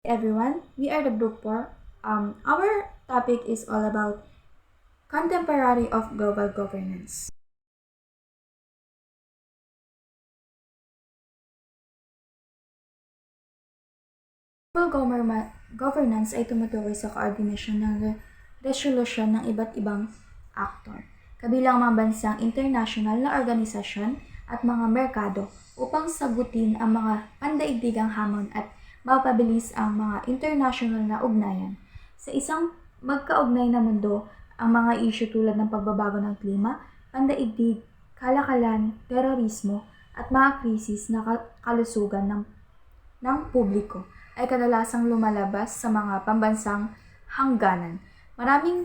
Everyone, we are the Book Poor. Our topic is all about contemporary of global governance. Governance ay tumutukoy sa koordinasyon ng resolusyon ng iba't ibang aktor, kabilang mga bansang international na organisasyon at mga merkado upang sagutin ang mga pandaigdigang hamon at mapabilis ang mga international na ugnayan. Sa isang magkaugnay na mundo, ang mga isyu tulad ng pagbabago ng klima, pandaigdig, kalakalan, terorismo, at mga krisis na kalusugan ng publiko ay kadalasang lumalabas sa mga pambansang hangganan. Maraming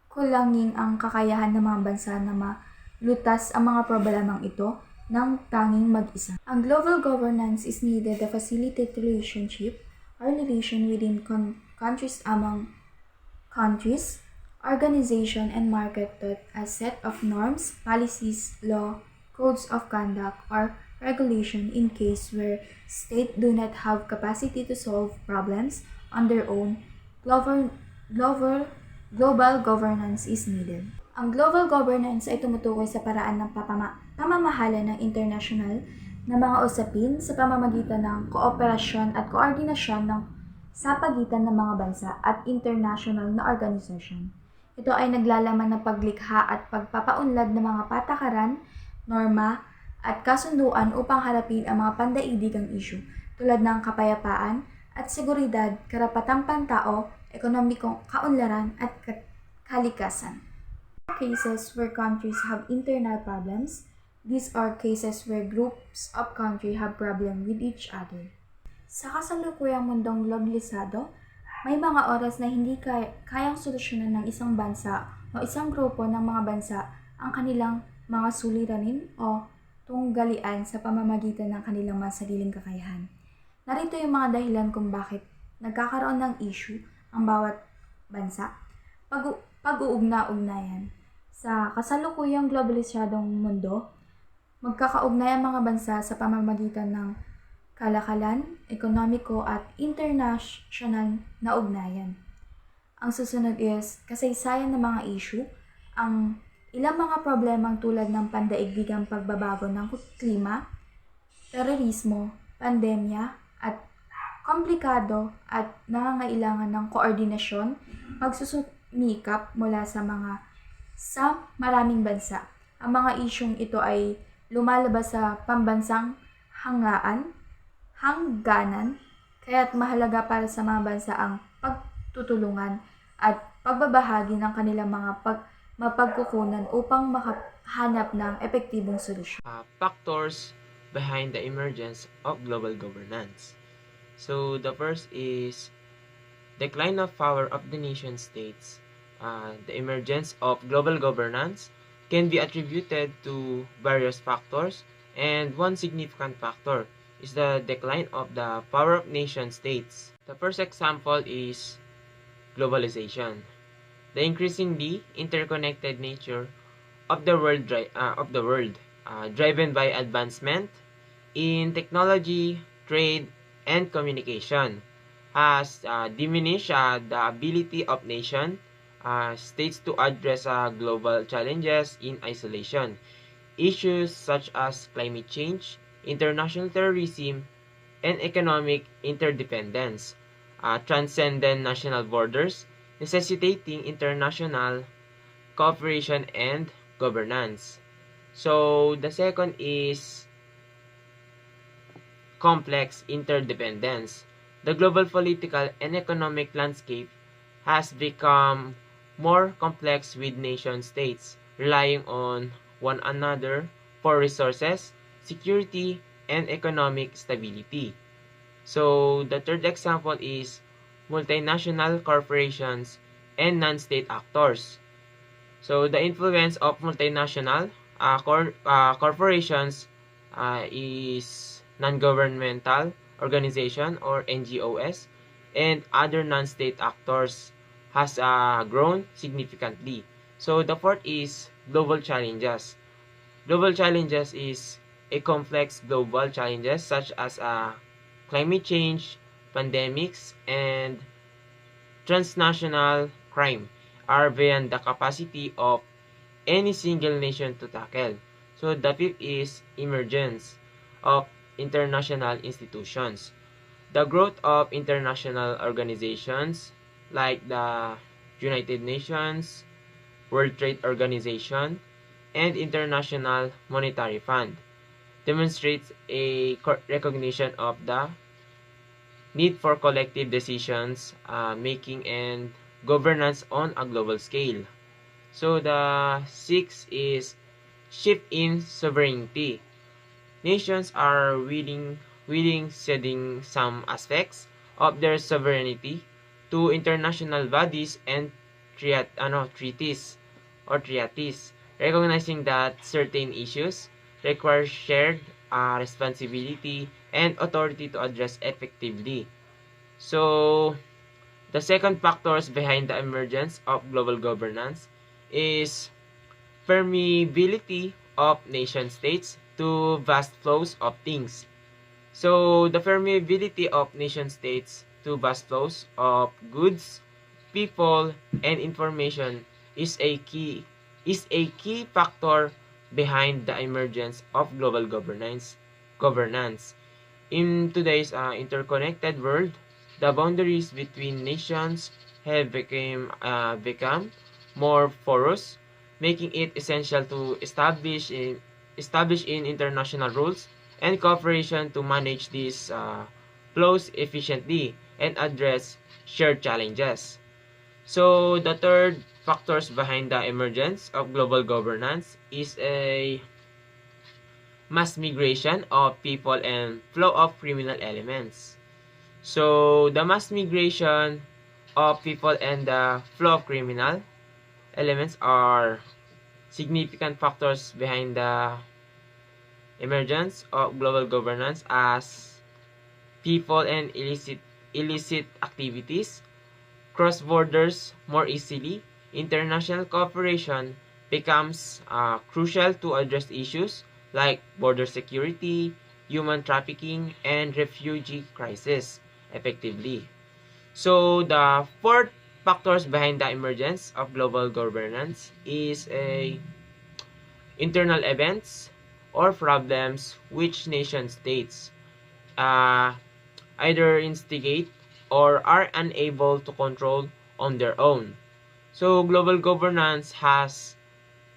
kulangin ang kakayahan ng mga bansa na malutas ang mga problemang ito ng tanging mag-isa. Ang global governance is needed to facilitate relationship or relation within countries among countries, organization, and market that a set of norms, policies, law, codes of conduct, or regulation in case where state do not have capacity to solve problems on their own, global, global, global governance is needed. Ang global governance ay tumutukoy sa paraan ng pamamahala ng international na mga usapin sa pamamagitan ng kooperasyon at koordinasyon sa pagitan ng mga bansa at international na organisasyon. Ito ay naglalaman ng paglikha at pagpapaunlad ng mga patakaran, norma, at kasunduan upang harapin ang mga pandaigdigang issue tulad ng kapayapaan at seguridad, karapatang pantao, ekonomikong kaunlaran at kalikasan. Cases where countries have internal problems, these are cases where groups of countries have problem with each other. Sa kasalukuyang mundong globalisado, may mga oras na hindi kayang solusyonan ng isang bansa o isang grupo ng mga bansa ang kanilang mga suliranin o tunggalian sa pamamagitan ng kanilang mga sariling kakayahan. Narito yung mga dahilan kung bakit nagkakaroon ng issue ang bawat bansa. Pag-uugna-ugnayan. Sa kasalukuyang globalisadong mundo, magkakaugnay ang mga bansa sa pamamagitan ng kalakalan, ekonomiko at international na ugnayan. Ang susunod is kasaysayan ng mga issue, ang ilang mga problemang tulad ng pandaigdigang pagbabago ng klima, terorismo, pandemya, at komplikado at nangangailangan ng koordinasyon, pagsusumikap mula sa maraming bansa. Ang mga isyung ito ay lumalabas sa pambansang hangganan, kaya't mahalaga para sa mga bansa ang pagtutulungan at pagbabahagi ng kanilang mga mapagkukunan upang makahanap ng epektibong solusyon. Factors behind the emergence of global governance. So the first is decline of power of the nation states. The emergence of global governance can be attributed to various factors, and one significant factor is the decline of the power of nation states. The first example is globalization. The increasingly interconnected nature of the world, driven by advancement in technology, trade, and communication, has diminished the ability of states to address global challenges in isolation. Issues such as climate change, international terrorism, and economic interdependence transcend national borders, necessitating international cooperation and governance. So the second is complex interdependence. The global political and economic landscape has become more complex, with nation states relying on one another for resources, security, and economic stability. So the third example is multinational corporations and non-state actors. So the influence of multinational corporations is non-governmental organization or NGOs and other non-state actors has grown significantly. So the fourth is global challenges. Global challenges is a complex global challenges such as climate change, pandemics, and transnational crime are beyond the capacity of any single nation to tackle. So the fifth is emergence of international institutions. The growth of international organizations like the United Nations, World Trade Organization, and International Monetary Fund demonstrates a recognition of the need for collective decisions making and governance on a global scale. So the sixth is shift in sovereignty. Nations are willing ceding some aspects of their sovereignty to international bodies and treaties or treaties, recognizing that certain issues require shared responsibility and authority to address effectively. So, the second factors behind the emergence of global governance is permeability of nation states to vast flows of things. So, the permeability of nation states to vast flows of goods, people, and information is a key factor behind the emergence of global governance. In today's interconnected world, the boundaries between nations have become more porous, making it essential to establish in international rules and cooperation to manage these flows efficiently and address shared challenges. So the third factors behind the emergence of global governance is a mass migration of people and flow of criminal elements. So the mass migration of people and the flow of criminal elements are significant factors behind the emergence of global governance as people and illicit activities cross borders more easily. International cooperation becomes crucial to address issues like border security, human trafficking, and refugee crisis effectively. So the fourth factors behind the emergence of global governance is a internal events or problems which nation states uh, either instigate or are unable to control on their own. So global governance has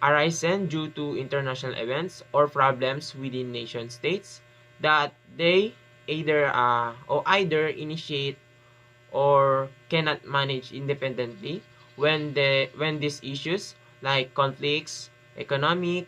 arisen due to international events or problems within nation states that they either initiate or cannot manage independently when these issues like conflicts, economic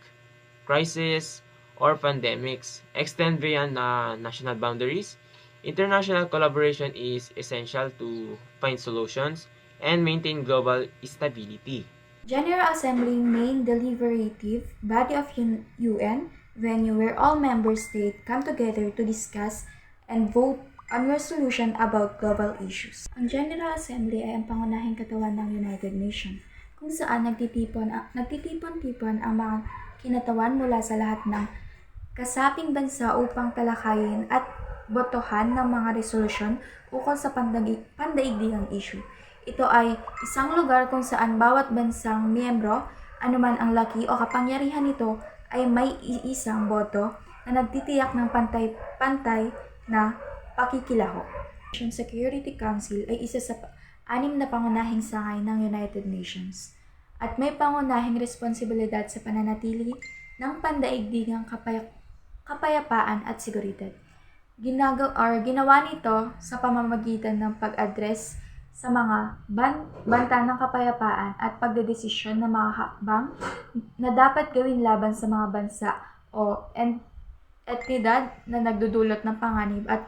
crisis, or pandemics extend beyond national boundaries. International collaboration is essential to find solutions and maintain global stability. General Assembly main deliberative body of UN venue where all member states come together to discuss and vote on resolution about global issues. Ang General Assembly ay ang pangunahing katawan ng United Nations kung saan nagtitipon-tipon ang mga kinatawan mula sa lahat ng kasaping bansa upang talakayin at botohan ng mga resolusyon ukol sa pandaigdigang issue. Ito ay isang lugar kung saan bawat bansang miyembro, anuman ang laki o kapangyarihan nito, ay may isang boto na nagtitiyak ng pantay-pantay na pakikilahok. Security Council ay isa sa anim na pangunahing sangay ng United Nations at may pangunahing responsibilidad sa pananatili ng pandaigdigang kapayapaan at seguridad. Ginawa nito sa pamamagitan ng pag-address sa mga banta ng kapayapaan at pagdedesisyon ng mga hakbang na dapat gawin laban sa mga bansa o entidad na nagdudulot ng panganib at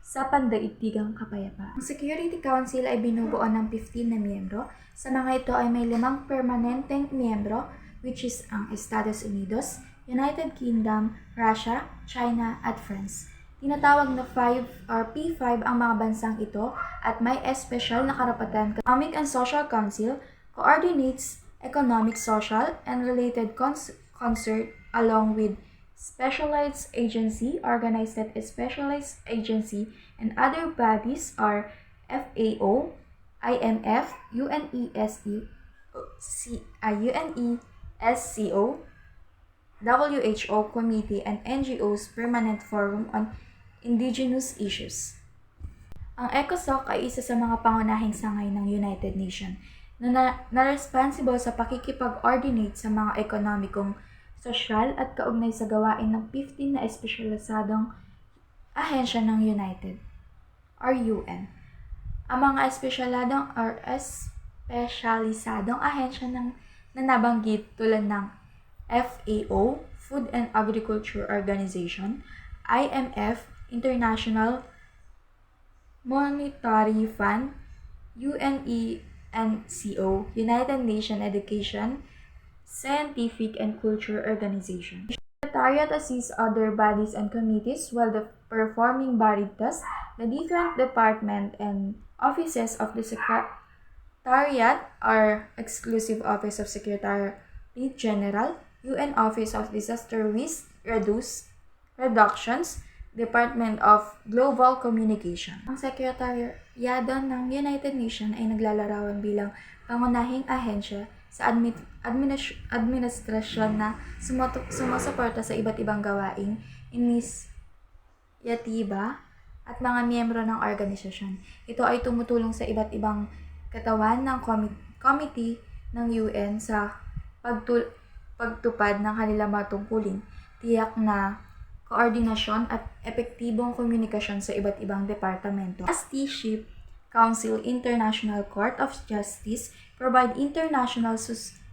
sa pandaigdigang kapayapaan. Ang Security Council ay binubuo ng 15 na miyembro. Sa mga ito ay may 5 permanenteng miyembro which is ang Estados Unidos, United Kingdom, Russia, China at France. Tinatawag na P5 ang mga bansang ito at may espesyal na karapatan. Economic and Social Council coordinates economic, social, and related concern along with specialized agency, organized specialized agency, and other bodies are FAO, IMF, UNESCO, WHO Committee, and NGOs Permanent Forum on Indigenous Issues. Ang ECOSOC ay isa sa mga pangunahing sangay ng United Nations na responsible sa pakikipag-ordinate sa mga ekonomikong, sosyal at kaugnay sa gawain ng 15 na espesyalisadong ahensya ng United or UN. Ang mga espesyalisadong ahensya na nabanggit tulad ng FAO, Food and Agriculture Organization, IMF, International Monetary Fund, UNESCO, United Nations Education, Scientific and Culture Organization. The Secretariat assists other bodies and committees while the performing body does. The different departments and offices of the Secretariat are Exclusive Office of Secretary General, UN Office of Disaster Risk Reductions, Department of Global Communication. Ang Sekretariado ng United Nations ay naglalarawan bilang pangunahing ahensya sa administrasyon na sumusuporta sa iba't ibang gawain, inisyatiba at mga miyembro ng organisasyon. Ito ay tumutulong sa iba't ibang katawan ng committee ng UN sa pagtupad ng kanilang mga tungkulin, tiyak na koordinasyon at epektibong komunikasyon sa iba't ibang departamento. Trusteeship Council, International Court of Justice provide international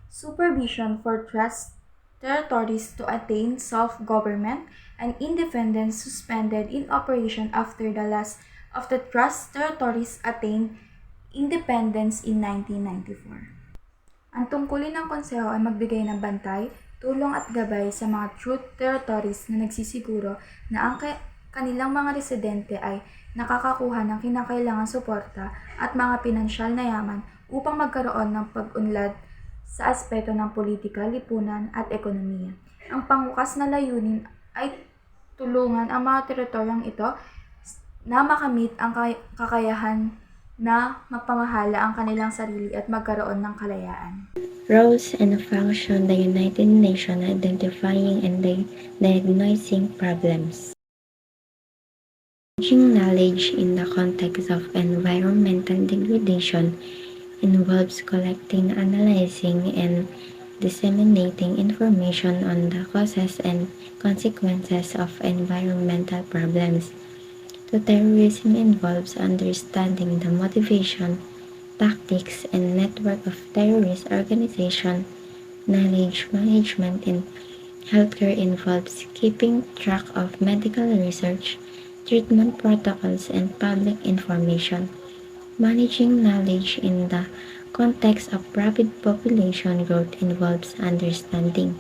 supervision for trust territories to attain self-government and independence suspended in operation after the last of the trust territories attained independence in 1994. Ang tungkulin ng konseho ay magbigay ng bantay, tulong at gabay sa mga truth territories na nagsisiguro na ang kanilang mga residente ay nakakakuha ng kinakailangang suporta at mga pinansyal na yaman upang magkaroon ng pag-unlad sa aspeto ng politika, lipunan at ekonomiya. Ang pangwakas na layunin ay tulungan ang mga teritoryong ito na makamit ang kakayahan na mapamahala ang kanilang sarili at magkaroon ng kalayaan. Roles and function the United Nations identifying and diagnosing problems. Managing knowledge in the context of environmental degradation involves collecting, analyzing, and disseminating information on the causes and consequences of environmental problems. So terrorism involves understanding the motivation, tactics, and network of terrorist organizations. Knowledge management in healthcare involves keeping track of medical research, treatment protocols, and public information. Managing knowledge in the context of rapid population growth involves understanding.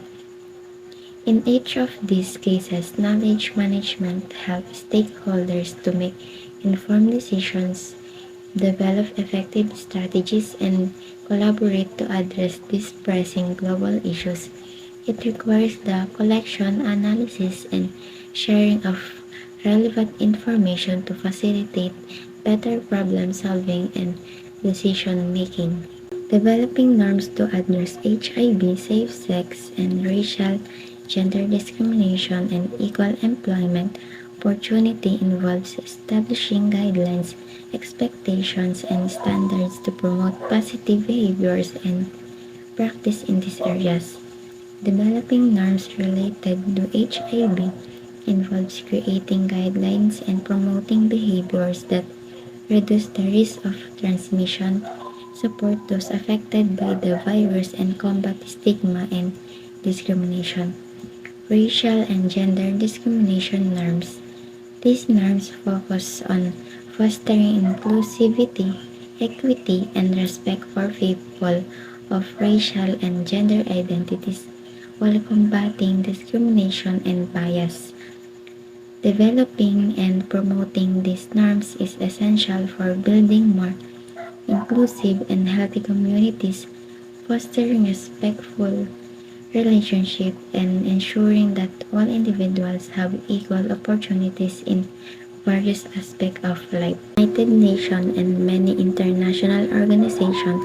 In each of these cases, knowledge management helps stakeholders to make informed decisions, develop effective strategies, and collaborate to address these pressing global issues. It requires the collection, analysis, and sharing of relevant information to facilitate better problem solving and decision making. Developing norms to address HIV, safe sex, and racial, gender discrimination, and equal employment opportunity involves establishing guidelines, expectations, and standards to promote positive behaviors and practice in these areas. Developing norms related to HIV involves creating guidelines and promoting behaviors that reduce the risk of transmission, support those affected by the virus, and combat stigma and discrimination. Racial and gender discrimination norms. These norms focus on fostering inclusivity, equity, and respect for people of racial and gender identities while combating discrimination and bias. Developing and promoting these norms is essential for building more inclusive and healthy communities, fostering respectful relationship, and ensuring that all individuals have equal opportunities in various aspects of life. United Nations and many international organizations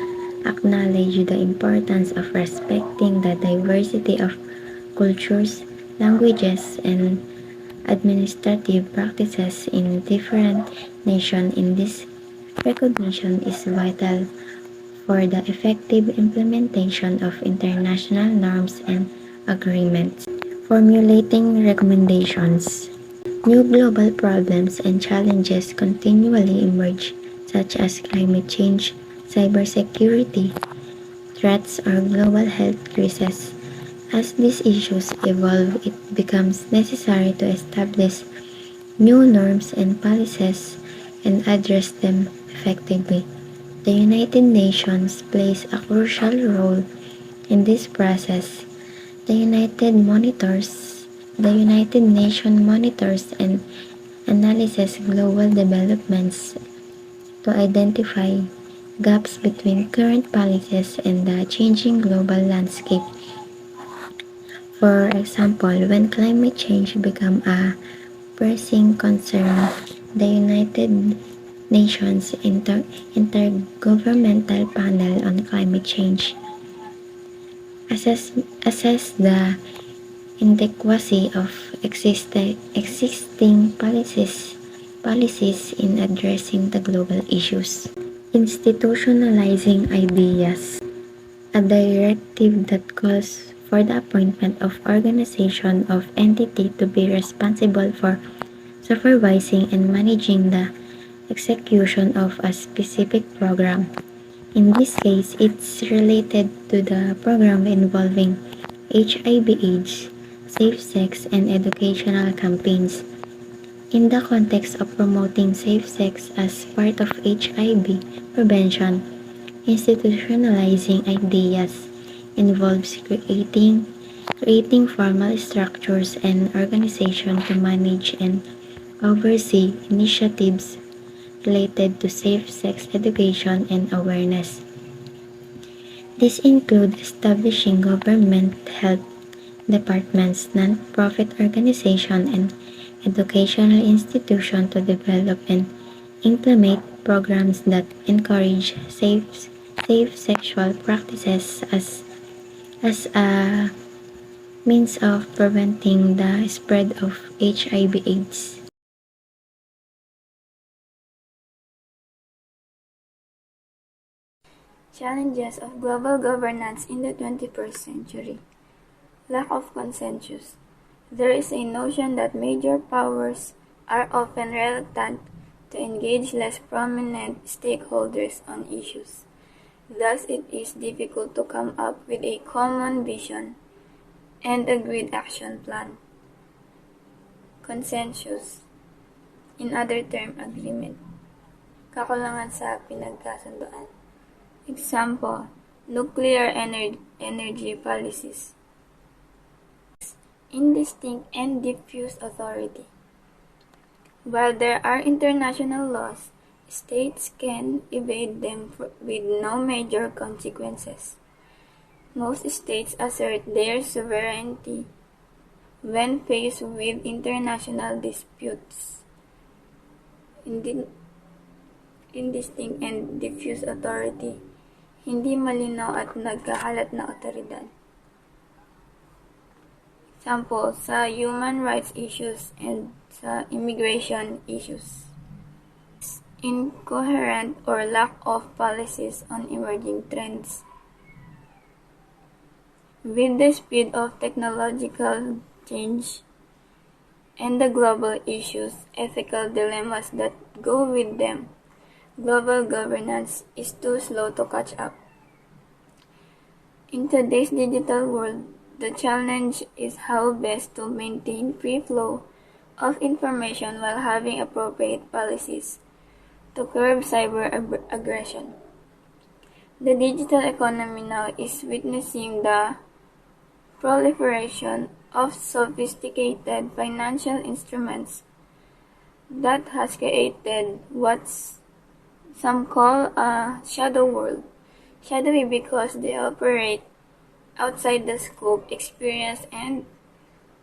acknowledge the importance of respecting the diversity of cultures, languages, and administrative practices in different nations. In this recognition is vital for the effective implementation of international norms and agreements. Formulating recommendations. New global problems and challenges continually emerge, such as climate change, cybersecurity, threats, or global health crises. As these issues evolve, it becomes necessary to establish new norms and policies and address them effectively. The United Nations plays a crucial role in this process. The United Nations monitors and analyzes global developments to identify gaps between current policies and the changing global landscape. For example, when climate change becomes a pressing concern, the United Nations Intergovernmental Panel on Climate Change assess the inadequacy of existing policies in addressing the global issues. Institutionalizing ideas, a directive that calls for the appointment of organization of entity to be responsible for supervising and managing the execution of a specific program. In this case, it's related to the program involving HIV/AIDS, safe sex, and educational campaigns. In the context of promoting safe sex as part of HIV prevention, institutionalizing ideas involves creating formal structures and organizations to manage and oversee initiatives related to safe sex education and awareness. These include establishing government health departments, non-profit organizations, and educational institutions to develop and implement programs that encourage safe sexual practices as a means of preventing the spread of HIV/AIDS. Challenges of global governance in the 21st century. Lack of consensus. There is a notion that major powers are often reluctant to engage less prominent stakeholders on issues. Thus, it is difficult to come up with a common vision and agreed action plan. Consensus. In other term, agreement. Kakulangan sa pinagkasunduan. Example, nuclear energy policies. Indistinct and diffuse authority. While there are international laws, states can evade them with no major consequences. Most states assert their sovereignty when faced with international disputes. Indistinct and diffuse authority. Hindi malinaw at nagkakalat na otoridad. Example, sa human rights issues and sa immigration issues. Incoherent or lack of policies on emerging trends. With the speed of technological change and the global issues, ethical dilemmas that go with them, global governance is too slow to catch up. In today's digital world, the challenge is how best to maintain free flow of information while having appropriate policies to curb cyber aggression. The digital economy now is witnessing the proliferation of sophisticated financial instruments that has created what some call a shadow world. Shadowy because they operate outside the scope, experience, and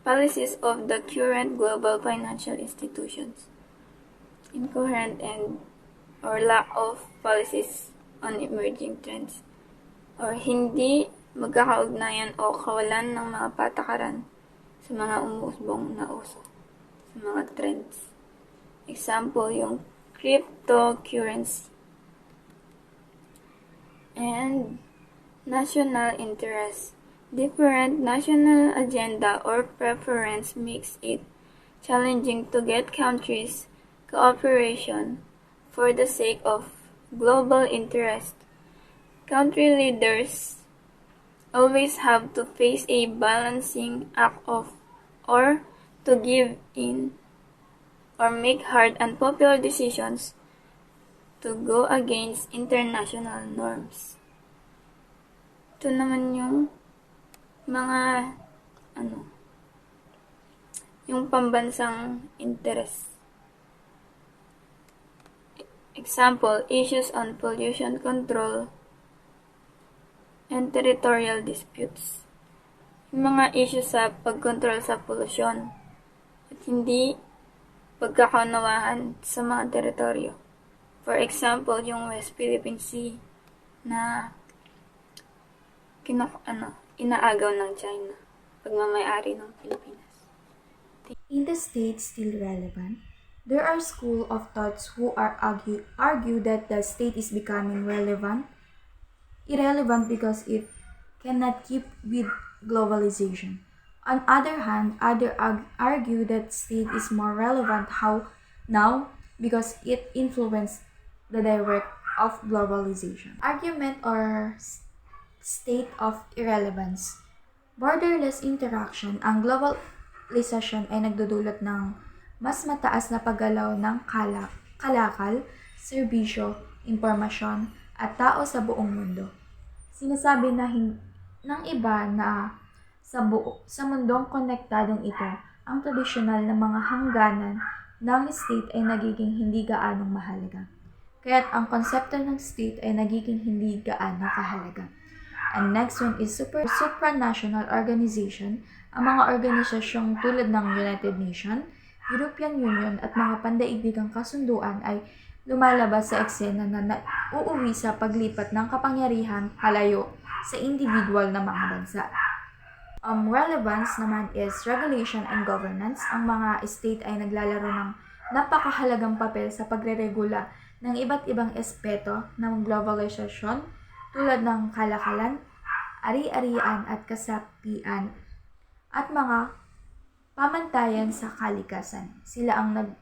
policies of the current global financial institutions. Incoherent and or lack of policies on emerging trends, or hindi magkakaugnayan o kawalan ng mga patakaran sa mga umusbong na uso, sa mga trends. Example, yung cryptocurrency. And national interest. Different national agenda or preference makes it challenging to get countries' cooperation for the sake of global interest. Country leaders always have to face a balancing act of or to give in or make hard and unpopular decisions to go against international norms. Ito naman yung mga yung pambansang interest. Example, issues on pollution control and territorial disputes. Yung mga issues sa pagkontrol sa polusyon at hindi pagkakaunawahan sa mga teritoryo. For example, yung West Philippine Sea na inaagaw ng China, pagmamayari ng Pilipinas. In the state still relevant, there are school of thoughts who argue that the state is becoming irrelevant because it cannot keep with globalization. On other hand, others argue that state is more relevant now because it influenced the direct of globalization. Argument or state of irrelevance. Borderless interaction, ang globalization ay nagdudulot ng mas mataas na paggalaw ng kalakal, serbisyo, impormasyon, at tao sa buong mundo. Sinasabi ng iba na sa mundong konektadong ito, ang tradisyonal na mga hangganan ng state ay nagiging hindi gaanong mahalaga. Kaya't ang konsepto ng state ay nagiging hindi gaano kahalaga. And next one is supranational organization. Ang mga organisasyong tulad ng United Nations, European Union at mga pandaigdigang kasunduan ay lumalabas sa eksena na uuwi sa paglipat ng kapangyarihan palayo sa individual na mga bansa. Relevance naman is regulation and governance. Ang mga state ay naglalaro ng napakahalagang papel sa pagreregula ng iba't ibang aspeto ng globalisasyon tulad ng kalakalan, ari-arian at kasapian at mga pamantayan sa kalikasan. Sila ang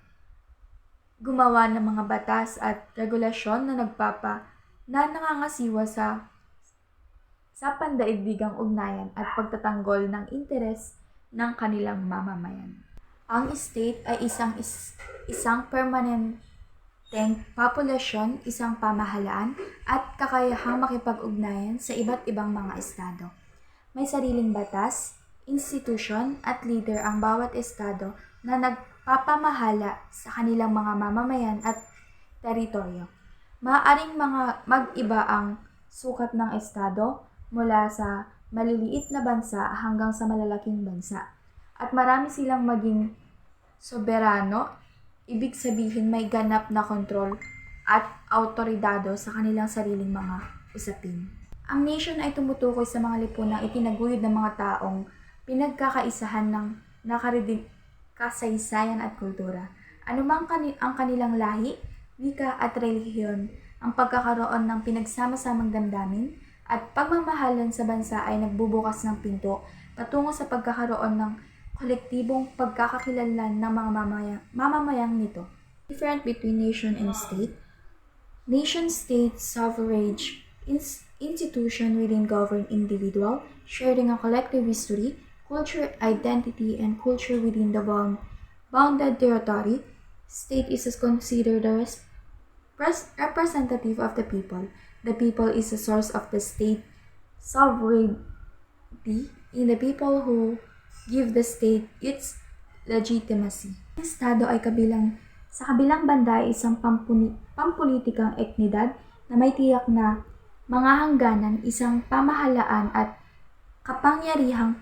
gumawa ng mga batas at regulasyon na nangangasiwa sa pandaigdigang ugnayan at pagtatanggol ng interes ng kanilang mamamayan. Ang state ay isang permanenteng populasyon, isang pamahalaan at kakayahang makipag-ugnayan sa iba't ibang mga estado. May sariling batas, institusyon at leader ang bawat estado na nagpapamahala sa kanilang mga mamamayan at teritoryo. Maaaring mag-iba ang sukat ng estado mula sa maliliit na bansa hanggang sa malalaking bansa. At marami silang maging soberano, ibig sabihin may ganap na kontrol at autoridado sa kanilang sariling mga usapin. Ang nation ay tumutukoy sa mga lipunang itinaguyod ng mga taong pinagkakaisahan ng kasaysayan at kultura. Anumang ang kanilang lahi, wika at relihiyon, ang pagkakaroon ng pinagsama-samang damdamin at pagmamahalan sa bansa ay nagbubukas ng pinto patungo sa pagkakaroon ng kolektibong pagkakakilanlan ng mga mamamayang nito. Different between nation and state. Nation-state sovereign institution within governed individual, sharing a collective history, culture, identity, and culture within the bounded territory. State is considered the representative of the people. The people is the source of the state sovereignty in the people who give the state its legitimacy. Ang estado ay sa kabilang banda ay isang pampulitikang etnidad na may tiyak na mga hangganan, isang pamahalaan at kapangyarihang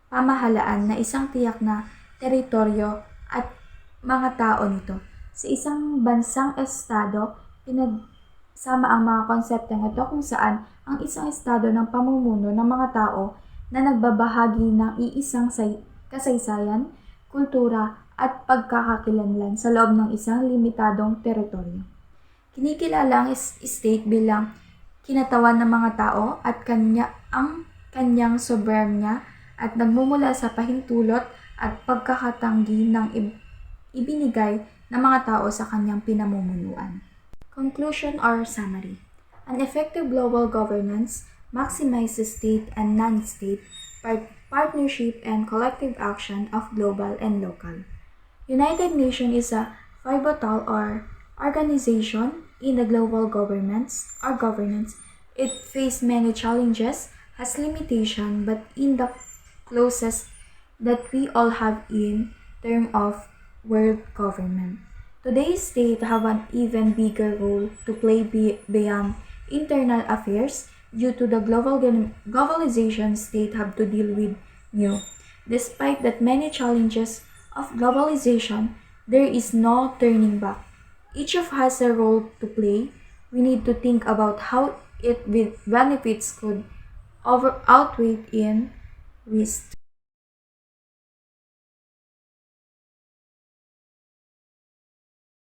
pamahalaan na isang tiyak na teritoryo at mga tao nito. Sa isang bansang estado, pinagsama ang mga konseptong ito kung saan ang isang estado ng pamumuno ng mga tao na nagbabahagi ng iisang kasaysayan, kultura at pagkakakilanlan sa loob ng isang limitadong teritoryo. Kinikilala ang state bilang kinatawan ng mga tao at ang kanyang soberanya at nagmumula sa pahintulot at pagkakatanggi ng ibinigay ng mga tao sa kanyang pinamumunuan. Conclusion or summary. An effective global governance maximizes state and non-state partnership and collective action of global and local. United Nations is a pivotal organization in the global governance. It faces many challenges, has limitation, but in the closest that we all have in terms of world government. Today's state have an even bigger role to play beyond internal affairs due to the globalization state have to deal with new. Despite that many challenges of globalization, there is no turning back. Each of us has a role to play. We need to think about how its benefits could outweigh in risk.